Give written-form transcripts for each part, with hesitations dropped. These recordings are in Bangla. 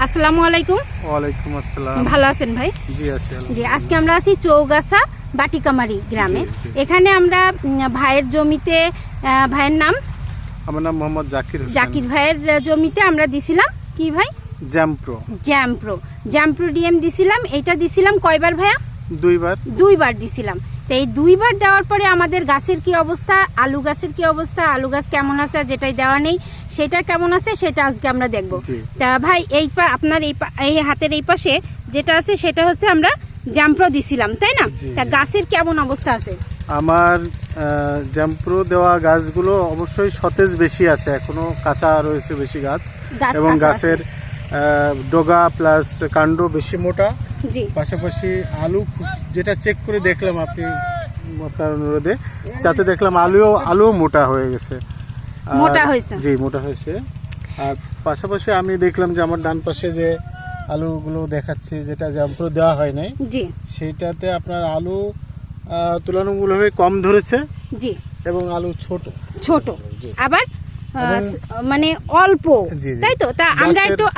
আসসালামু আলাইকুম। ওয়ালাইকুম আসসালাম। ভালো আছেন ভাই? জি আছি। জি, আজকে আমরা আছি চৌগাছা বাটিকামারি গ্রামে। এখানে আমরা ভাইয়ের জমিতে, ভাইয়ের নাম? আমার নাম মোহাম্মদ জাকির হোসেন। জাকির ভাইয়ের জমিতে আমরা দিছিলাম কি ভাই? জ্যাম্প্রো ডিএম দিছিলাম। এটা দিছিলাম কয়বার ভাইয়া? দুইবার দিছিলাম। তো এই দুইবার দেওয়ার পরে আমাদের গাছের কি অবস্থা, আলু গাছের কি অবস্থা, আলু গাছ কেমন আছে, যেটাই দেওয়া নেই সেটা কেমন আছে সেটা আজকে আমরা দেখব। তা ভাই আপনার এই হাতের এই পাশে যেটা আছে সেটা হচ্ছে আমরা জ্যাম্প্রো দিছিলাম, তাই না? তা গাছের কেমন অবস্থা আছে? আমার জ্যাম্প্রো দেওয়া গাছগুলো অবশ্যই সতেজ বেশি আছে, এখনো কাঁচা রয়েছে বেশি গাছ, এবং গাছের ডগা প্লাস কাণ্ড বেশি মোটা। পাশাপাশি আলু যেটা চেক করে দেখলাম আপনি আপনার অনুরোধে, তাতে দেখলাম আলুও মোটা হয়ে গেছে। জি, মোটা হয়েছে। আর পাশাপাশি আমি দেখলাম যে আমার ডান পাশে যে আলুগুলো দেখাচ্ছি, যেটা জ্যাম্প্রো দেওয়া হয় নাই, সেইটাতে আপনার আলু তুলনামূলকভাবে কম ধরেছে। জি, এবং আলু ছোট আবার মানে অল্প, তাই তো? তা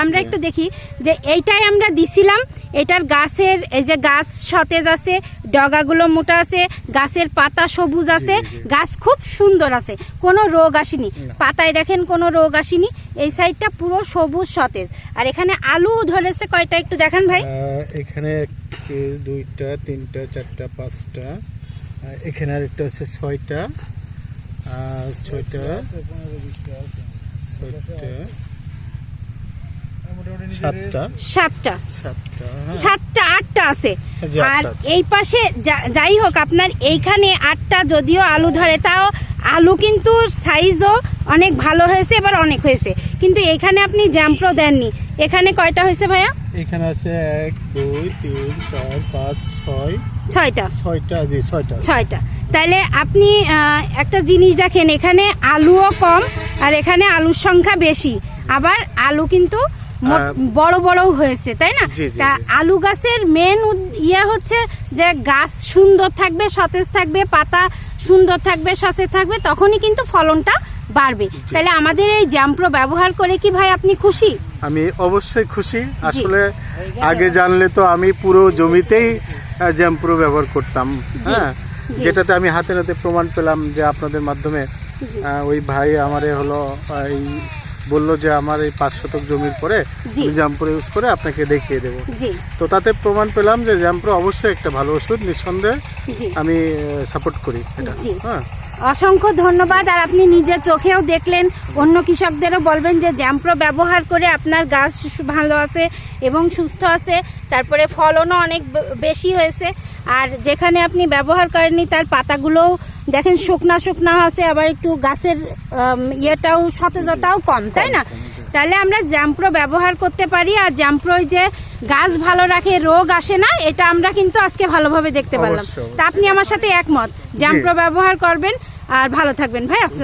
আমরা একটু দেখি যে এইটাই আমরা দিছিলাম। এটার গাছের এই যে গাছ সতেজ আছে, ডগাগুলো মোটা আছে, গাছের পাতা সবুজ আছে, গাছ খুব সুন্দর আছে, কোনো রোগ আসেনি। পাতায় দেখেন কোনো রোগ আসেনি। এই সাইডটা পুরো সবুজ সতেজ। আর এখানে আলু ধরেছে কয়টা একটু দেখান ভাই। এখানে 2টা 3টা 4টা 5টা, এখানে আরেকটা আছে 6টা, 6টা 7টা 8টা আছে। আর এই পাশে যাই হোক, আপনার এইখানে 8টা যদিও আলু ধরে, তাও আলু কিন্তু সাইজও অনেক ভালো হয়েছে, এবার অনেক হয়েছে। কিন্তু এখানে আপনি জ্যাম্প্রো দেননি। এখানে কয়টা হয়েছে ভাইয়া? এখানে আছে 1 2 3 4 5 6টা। তাইলে আপনি একটা জিনিস দেখেন, এখানে আলুও কম আর এখানে আলুর সংখ্যা বেশি, আবার আলু কিন্তু বড় বড়ও হয়েছে, তাই না? তা আলু গাছের মেন হচ্ছে যে গাছ সুন্দর থাকবে, সতেজ থাকবে, পাতা সুন্দর থাকবে, সতেজ থাকবে, তখনই কিন্তু ফলনটা বাড়বে। তাহলে আমাদের এই জ্যাম্প্রো ব্যবহার করে কি ভাই আপনি খুশি? আমি অবশ্যই খুশি। আসলে আগে জানলে তো আমি পুরো জমিতেই জ্যাম্প্রো ব্যবহার করতাম, হ্যাঁ, যেটাতে আমি হাতে নাতে প্রমাণ পেলাম যে আপনাদের মাধ্যমে। ওই ভাই আমারে বললো যে আমার এই 5 শতক জমির পরে জ্যাম্প্রো ইউজ করে আপনাকে দেখিয়ে দেবো। তো তাতে প্রমাণ পেলাম যে জ্যাম্প্রো অবশ্যই একটা ভালো ওষুধ, নিঃসন্দেহে আমি সাপোর্ট করি এটা। হ্যাঁ, অসংখ্য ধন্যবাদ। আর আপনি নিজের চোখেও দেখলেন, অন্য কৃষকদেরও বলবেন যে জ্যাম্প্রো ব্যবহার করে আপনার গাছ ভালো আছে এবং সুস্থ আছে, তারপরে ফলনও অনেক বেশি হয়েছে। আর যেখানে আপনি ব্যবহার করেননি তার পাতাগুলোও দেখেন শুকনা আছে, আবার একটু গাছের ইয়েটাও সতেজতাও কম, তাই না? তাহলে আমরা জ্যাম্প্রো ব্যবহার করতে পারি। আর জ্যাম্প্রো যে গাছ ভালো রাখে, রোগ আসে না, এটা আমরা কিন্তু আজকে ভালোভাবে দেখতে পারলাম। তা আপনি আমার সাথে একমত, জ্যাম্প্রো ব্যবহার করবেন আর ভালো থাকবেন ভাই।